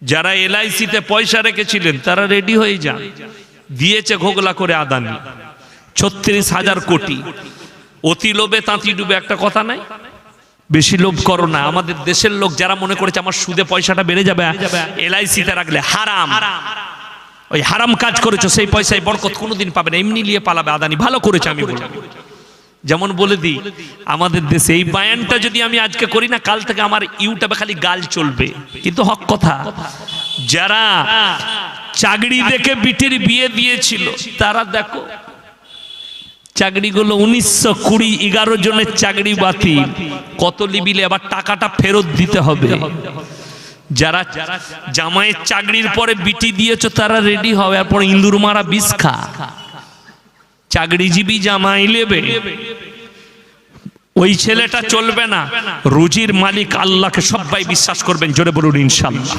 যারা এলআইসিতে পয়সা রেখেছিলেন তারা রেডি হয়ে যান, দিয়েছে ঘোগলা করে আদানি ৩৬,০০০ কোটি। অতি লোভে তাঁতি ডুবে, একটা কথা নাই, বেশি লোভ করো না। আমাদের দেশের লোক যারা মনে করেছে আমার সুদে পয়সাটা বেড়ে যাবে এলআইসিতে রাখলে, হারাম, ওই হারাম কাজ করেছো, সেই পয়সায় বরকত কোনোদিন পাবে না, এমনি নিয়ে পালাবে আদানি। ভালো করেছে আমি বলবো। যেমন বলে দিই, আমাদের দেশে এই বায়ানটা যদি আমি আজকে করি না, কাল থেকে আমার ইউটিউবে খালি গাল চলবে, কিন্তু হক কথা। যারা চাকরি দেখে বিটির বিয়ে দিয়েছিল তারা দেখো চাকরিগুলো 1920 11 জনের চাকরি বাতিল, কত লিবিলে আবার টাকাটা ফেরত দিতে হবে। যারা জামাইয়ের চাকরির পরে বিটি দিয়েছো তারা রেডি হবে, এরপর ইন্দুর মারা বিষ খা। চাকরিজীবী জামাই নেবে, ওই ছেলেটা চলবে না। রুজির মালিক আল্লাহকে সবাই বিশ্বাস করবেন, জোরে বলুন ইনশাআল্লাহ।